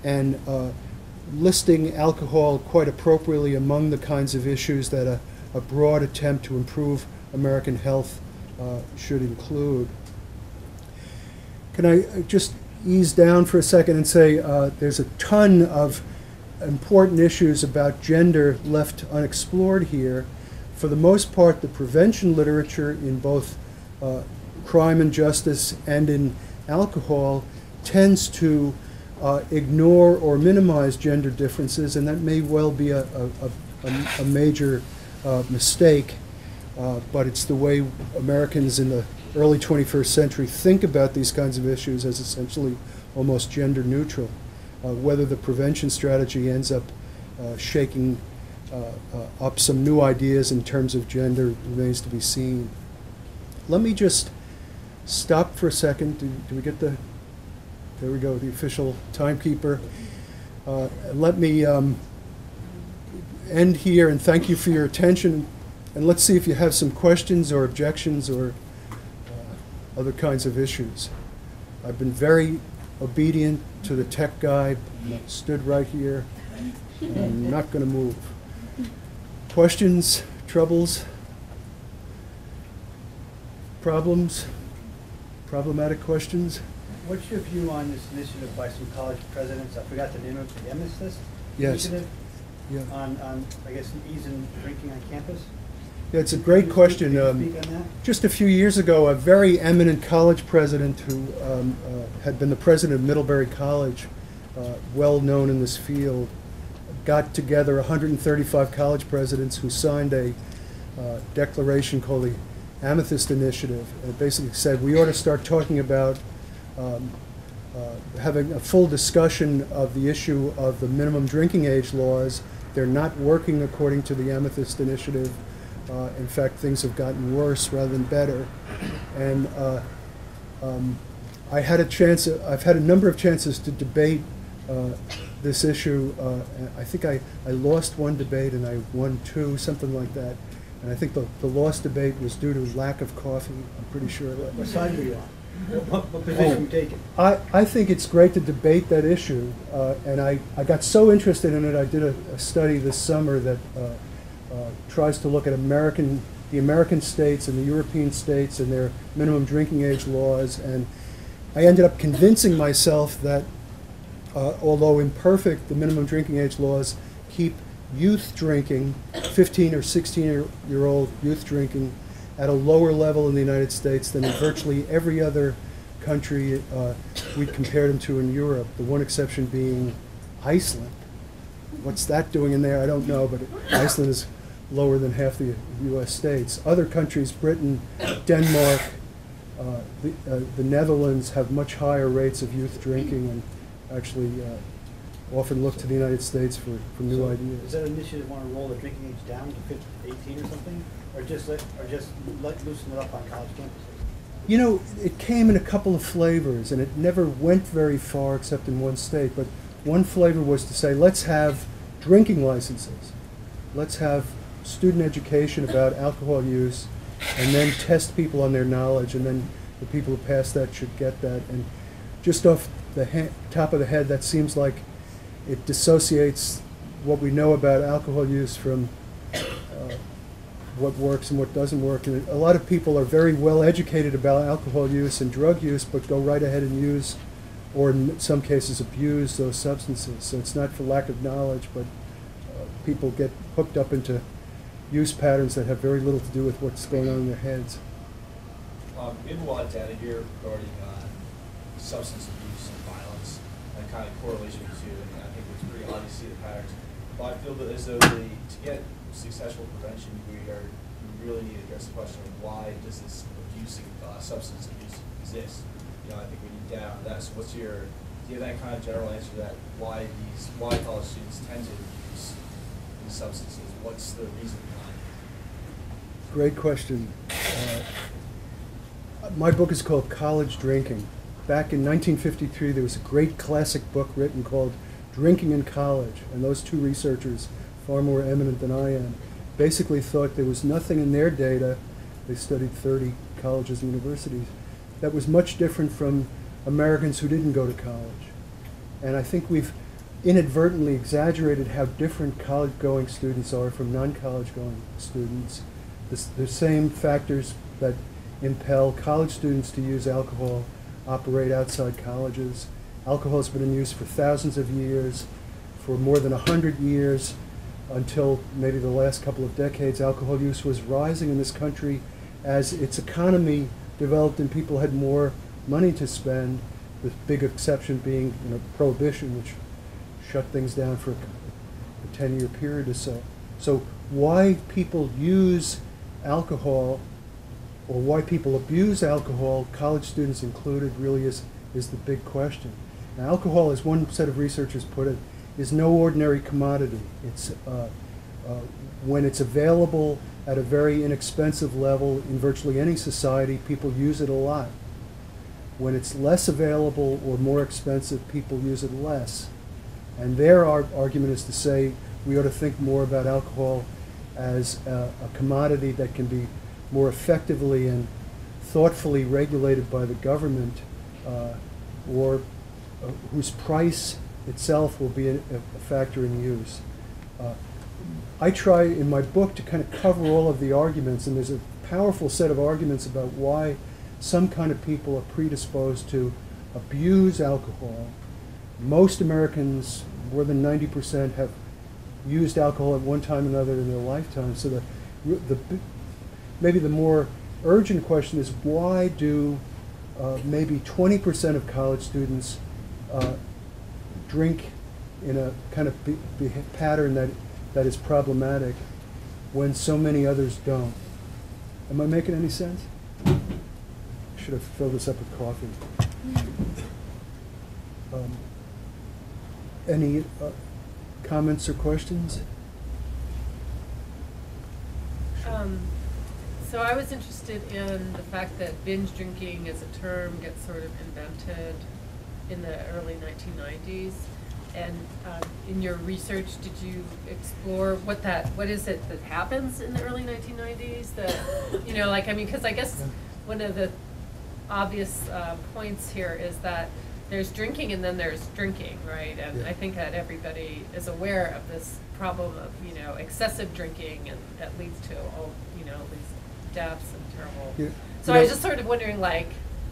and listing alcohol quite appropriately among the kinds of issues that a broad attempt to improve American health should include. Can I just ease down for a second and say there's a ton of important issues about gender left unexplored here. For the most part, the prevention literature in both crime and justice and in alcohol tends to ignore or minimize gender differences, and that may well be a major mistake, but it's the way Americans in the early 21st century think about these kinds of issues as essentially almost gender neutral. Whether the prevention strategy ends up shaking up some new ideas in terms of gender remains to be seen. Let me just stop for a second. Do we get the, there we go, the official timekeeper. Let me end here and thank you for your attention. And let's see if you have some questions or objections or other kinds of issues. I've been very obedient to the tech guy. I stood right here. I'm not going to move. Questions, troubles, problems, problematic questions? What's your view on this initiative by some college presidents? I forgot the name of it, the Emesis Yes. initiative? Yeah. On, I guess, easing drinking on campus? Yeah, it's a great question. Can you speak on that? Just a few years ago, a very eminent college president who had been the president of Middlebury College, well known in this field, got together 135 college presidents who signed a declaration called the Amethyst Initiative. And it basically said we ought to start talking about having a full discussion of the issue of the minimum drinking age laws. They're not working according to the Amethyst Initiative. In fact, things have gotten worse rather than better. And I had a chance, I've had a number of chances to debate this issue. I think I lost one debate and I won two, something like that. And I think the lost debate was due to lack of coffee, I'm pretty sure. What side were you on? What position were you taking? I think it's great to debate that issue. And I got so interested in it, I did a study this summer that tries to look at the American states and the European states and their minimum drinking age laws. And I ended up convincing myself that although imperfect, the minimum drinking age laws keep youth drinking, 15 or 16-year-old youth drinking, at a lower level in the United States than in virtually every other country we compared them to in Europe, the one exception being Iceland. What's that doing in there? I don't know, but Iceland is lower than half the U.S. states. Other countries, Britain, Denmark, the Netherlands, have much higher rates of youth drinking and actually often look to the United States for new ideas. Does that initiative want to roll the drinking age down to 18 or something? Or just loosen it up on college campuses? You know, it came in a couple of flavors, and it never went very far except in one state. But one flavor was to say, let's have drinking licenses. Let's have student education about alcohol use, and then test people on their knowledge, and then the people who pass that should get that. And just off the top of the head, that seems like it dissociates what we know about alcohol use from what works and what doesn't work. And a lot of people are very well educated about alcohol use and drug use, but go right ahead and use, or in some cases abuse, those substances. So it's not for lack of knowledge, but people get hooked up into use patterns that have very little to do with what's going on in their heads. We have a lot of data here regarding substance abuse and violence and kind of correlation to, and I think it's pretty obvious to see the patterns. But I feel that as though to get successful prevention, we really need to address the question of why does this abuse, substance abuse exist? You know, I think we need data on that. So do you have that kind of general answer to that? Why college students tend to abuse these substances? What's the reason behind it? Great question. My book is called College Drinking. Back in 1953, there was a great classic book written called Drinking in College, and those two researchers, far more eminent than I am, basically thought there was nothing in their data, they studied 30 colleges and universities, that was much different from Americans who didn't go to college. And I think we've inadvertently exaggerated how different college-going students are from non-college-going students. The same factors that impel college students to use alcohol operate outside colleges. Alcohol has been in use for thousands of years for more than 100 years, until maybe the last couple of decades, alcohol use was rising in this country as its economy developed and people had more money to spend, the big exception being, prohibition, which shut things down for a 10-year period or so. So why people use alcohol, or why people abuse alcohol, college students included, really is the big question. Now, alcohol, as one set of researchers put it, is no ordinary commodity. It's when it's available at a very inexpensive level in virtually any society, people use it a lot. When it's less available or more expensive, people use it less. And their argument is to say we ought to think more about alcohol as a commodity that can be more effectively and thoughtfully regulated by the government, or whose price itself will be a factor in use. I try in my book to kind of cover all of the arguments, and there's a powerful set of arguments about why some kind of people are predisposed to abuse alcohol. Most Americans, more than 90%, have used alcohol at one time or another in their lifetime. So maybe the more urgent question is, why do maybe 20% of college students drink in a kind of pattern that is problematic when so many others don't? Am I making any sense? I should have filled this up with coffee. Any comments or questions? So I was interested in the fact that binge drinking as a term gets sort of invented in the early 1990s. And in your research, did you explore what is it that happens in the early 1990s? Because I guess one of the obvious points here is that there's drinking and then there's drinking, right? And I think that everybody is aware of this problem of, excessive drinking, and that leads to, these deaths and terrible. Yeah. So I was just sort of wondering,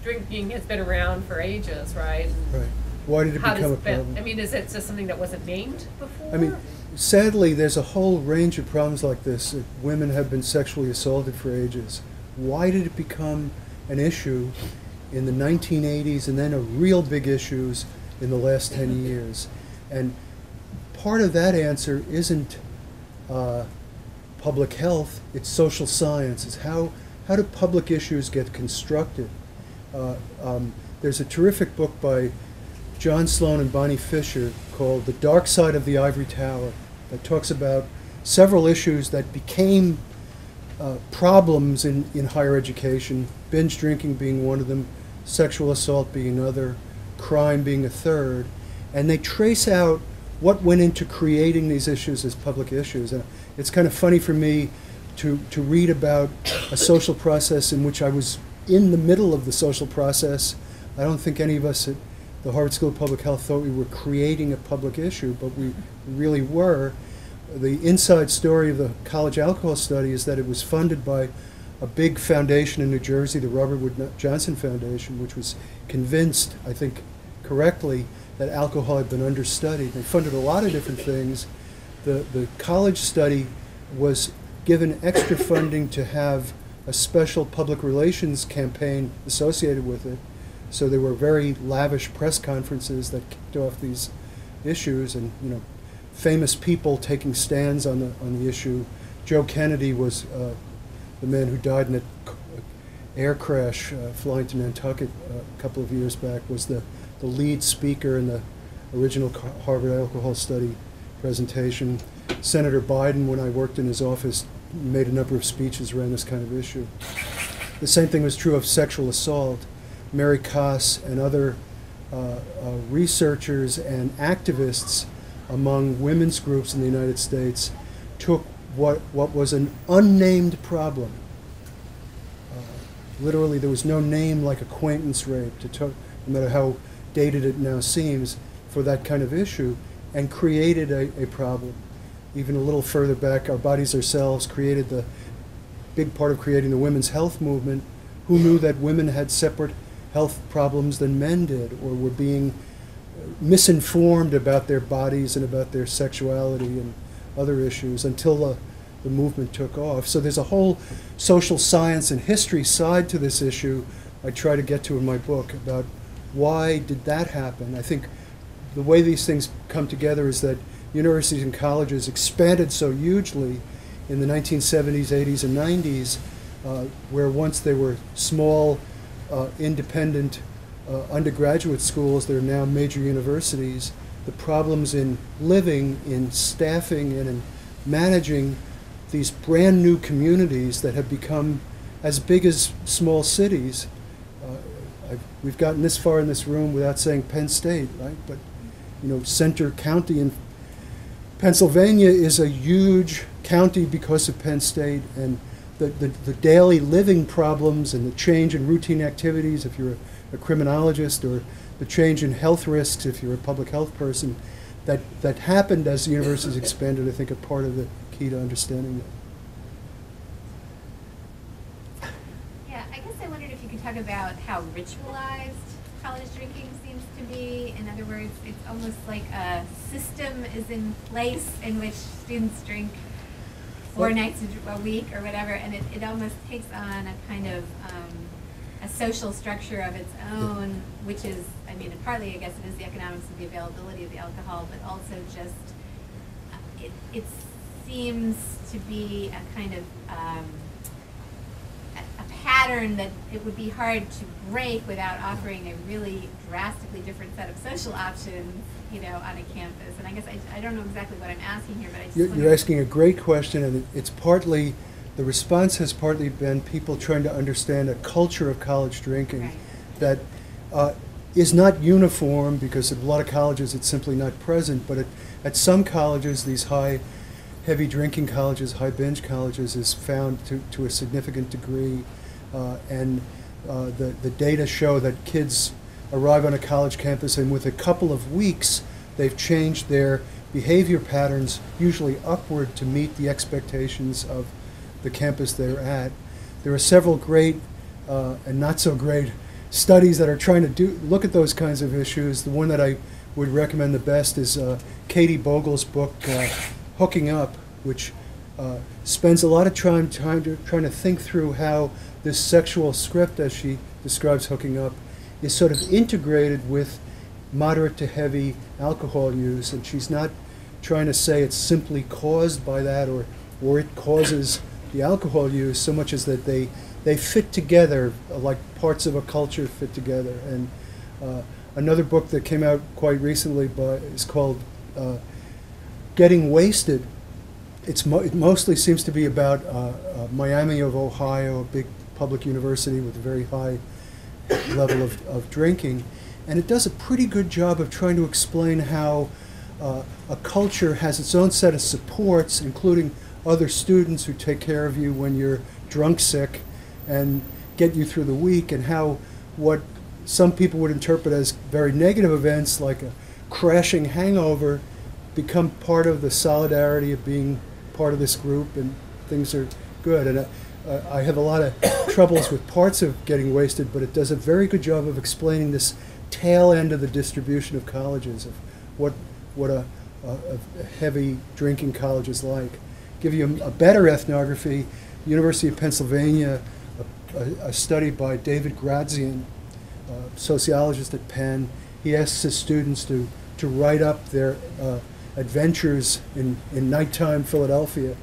drinking has been around for ages, right? Right. Why did it become a problem? Is it just something that wasn't named before? Sadly, there's a whole range of problems like this. Women have been sexually assaulted for ages. Why did it become an issue in the 1980s and then a real big issues in the last 10 years? And part of that answer isn't public health, it's social science. It's how do public issues get constructed? There's a terrific book by John Sloan and Bonnie Fisher called The Dark Side of the Ivory Tower that talks about several issues that became problems in higher education, binge drinking being one of them, sexual assault being another, crime being a third, and they trace out what went into creating these issues as public issues. And it's kind of funny for me to read about a social process in which I was in the middle of the social process. I don't think any of us at the Harvard School of Public Health thought we were creating a public issue, but we really were. The inside story of the college alcohol study is that it was funded by a big foundation in New Jersey, the Robert Wood Johnson Foundation, which was convinced, I think correctly, that alcohol had been understudied. They funded a lot of different things. The college study was given extra funding to have a special public relations campaign associated with it. So there were very lavish press conferences that kicked off these issues, and famous people taking stands on the issue. Joe Kennedy was the man who died in an air crash flying to Nantucket a couple of years back, was the lead speaker in the original Harvard alcohol study presentation. Senator Biden, when I worked in his office, made a number of speeches around this kind of issue. The same thing was true of sexual assault. Mary Koss and other researchers and activists among women's groups in the United States took what was an unnamed problem. Literally, there was no name like acquaintance rape, no matter how dated it now seems, for that kind of issue, and created a problem. Even a little further back, Our Bodies Ourselves created the big part of creating the women's health movement. Who knew that women had separate health problems than men did, or were being misinformed about their bodies and about their sexuality and other issues until the movement took off. So there's a whole social science and history side to this issue I try to get to in my book about why did that happen. I think the way these things come together is that universities and colleges expanded so hugely in the 1970s, 80s, and 90s, where once they were small, independent undergraduate schools, they're now major universities. The problems in living, in staffing, and in managing these brand new communities that have become as big as small cities. We've gotten this far in this room without saying Penn State, right? But Center County in Pennsylvania is a huge county because of Penn State, and the daily living problems and the change in routine activities if you're a criminologist, or the change in health risks if you're a public health person, that happened as the universities expanded, I think, are part of the key to understanding that. Yeah, I guess I wondered if you could talk about how ritualized college drinking seems to be. In other words, it's almost like a system is in place in which students drink 4 nights a week or whatever, and it almost takes on a kind of a social structure of its own, which is, I mean, partly I guess it is the economics of the availability of the alcohol, but also just it seems to be a kind of a pattern that it would be hard to break without offering a really drastically different set of social options, on a campus. And I guess I don't know exactly what I'm asking here, but I just You're asking a great question, and it's partly, the response has partly been people trying to understand a culture of college drinking Right. that is not uniform, because at a lot of colleges it's simply not present, but at some colleges, these heavy drinking colleges, high binge colleges, is found to a significant degree, and the data show that kids arrive on a college campus and with a couple of weeks they've changed their behavior patterns, usually upward, to meet the expectations of the campus they're at. There are several great and not so great studies that are trying to look at those kinds of issues. The one that I would recommend the best is Katie Bogle's book, Hooking Up, which spends a lot of time trying to think through how this sexual script, as she describes hooking up, is sort of integrated with moderate to heavy alcohol use. And she's not trying to say it's simply caused by that, or it causes the alcohol use, so much as that they fit together, like parts of a culture fit together. And another book that came out quite recently is called Getting Wasted. It mostly seems to be about Miami of Ohio, a big public university with a very high level of drinking. And it does a pretty good job of trying to explain how a culture has its own set of supports, including other students who take care of you when you're drunk sick and get you through the week, and how what some people would interpret as very negative events, like a crashing hangover, become part of the solidarity of being part of this group, and things are good. And I have a lot of troubles with parts of Getting Wasted, but it does a very good job of explaining this tail end of the distribution of colleges, of what a heavy drinking college is like. Give you a better ethnography, University of Pennsylvania, a study by David Grazian, sociologist at Penn. He asks his students to write up their adventures in nighttime Philadelphia.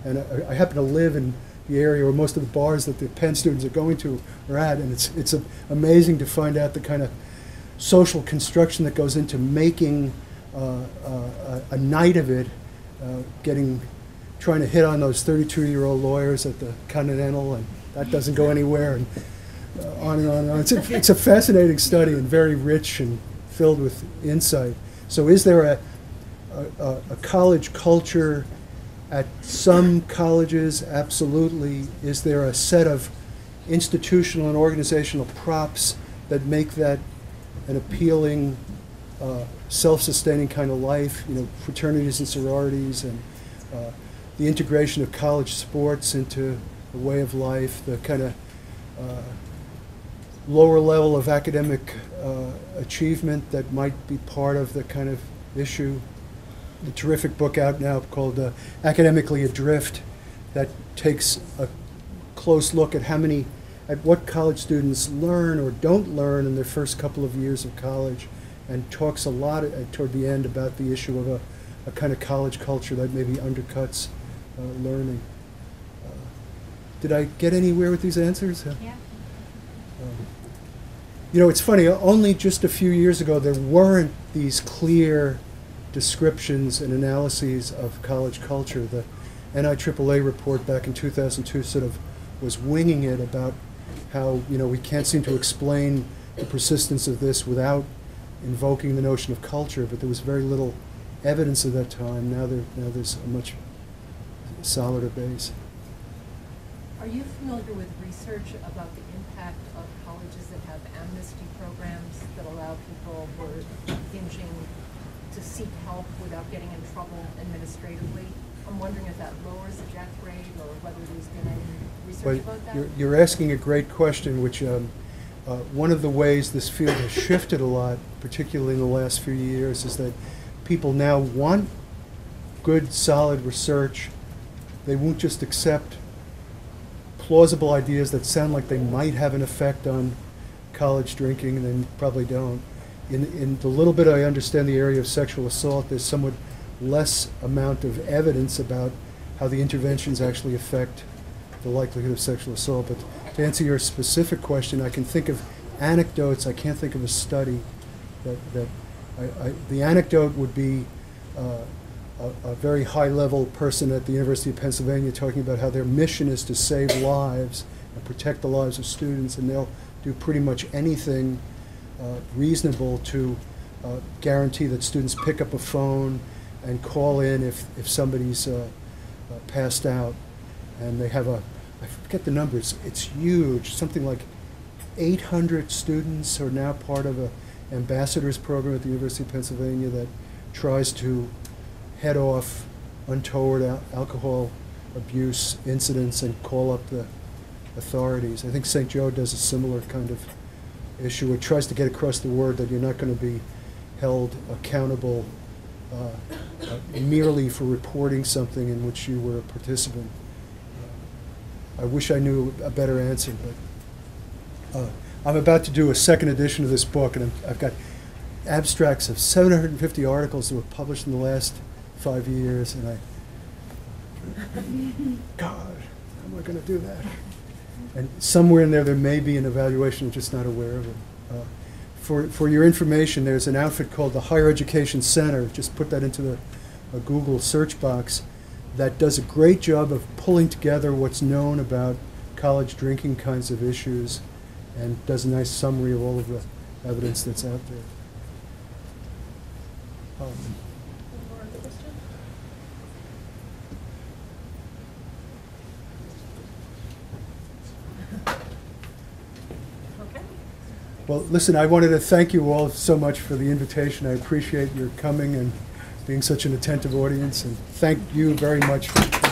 And I happen to live in the area where most of the bars that the Penn students are going to are at, and it's amazing to find out the kind of social construction that goes into making a night of it, trying to hit on those 32-year-old lawyers at the Continental, and that doesn't go anywhere, and on and on and on. It's a fascinating study and very rich and filled with insight. So is there a college culture at some colleges? Absolutely. Is there a set of institutional and organizational props that make that an appealing, self-sustaining kind of life? Fraternities and sororities, and the integration of college sports into a way of life, the kind of lower level of academic achievement that might be part of the kind of issue. The terrific book out now called Academically Adrift that takes a close look at what college students learn or don't learn in their first couple of years of college, and talks a lot toward the end about the issue of a kind of college culture that maybe undercuts learning. Did I get anywhere with these answers? Yeah. You know, it's funny, only just a few years ago there weren't these clear descriptions and analyses of college culture. The NIAAA report back in 2002 sort of was winging it about how, you know, we can't seem to explain the persistence of this without invoking the notion of culture, but there was very little evidence at that time. Now there's a much solider base. Are you familiar with research about the impact of colleges that have amnesty programs that allow people who are binging to seek help without getting in trouble administratively? I'm wondering if that lowers the death rate or whether there's been any research about that? You're asking a great question, which one of the ways this field has shifted a lot, particularly in the last few years, is that people now want good, solid research. They won't just accept plausible ideas that sound like they might have an effect on college drinking, and then probably don't. In the little bit I understand the area of sexual assault, there's somewhat less amount of evidence about how the interventions actually affect the likelihood of sexual assault. But to answer your specific question, I can think of anecdotes. I can't think of a study the anecdote would be a very high-level person at the University of Pennsylvania talking about how their mission is to save lives and protect the lives of students, and they'll do pretty much anything reasonable to guarantee that students pick up a phone and call in if somebody's passed out. And they have I forget the numbers, it's huge, something like 800 students are now part of an ambassadors program at the University of Pennsylvania that tries to head off untoward alcohol abuse incidents and call up the authorities. I think St. Joe does a similar kind of issue. It tries to get across the word that you're not going to be held accountable merely for reporting something in which you were a participant. I wish I knew a better answer, but I'm about to do a second edition of this book, and I've got abstracts of 750 articles that were published in the last 5 years, and God, how am I going to do that? And somewhere in there may be an evaluation, I'm just not aware of it. For your information, there's an outfit called the Higher Education Center, just put that into a Google search box, that does a great job of pulling together what's known about college drinking kinds of issues and does a nice summary of all of the evidence that's out there. Well, listen, I wanted to thank you all so much for the invitation. I appreciate your coming and being such an attentive audience, and thank you very much for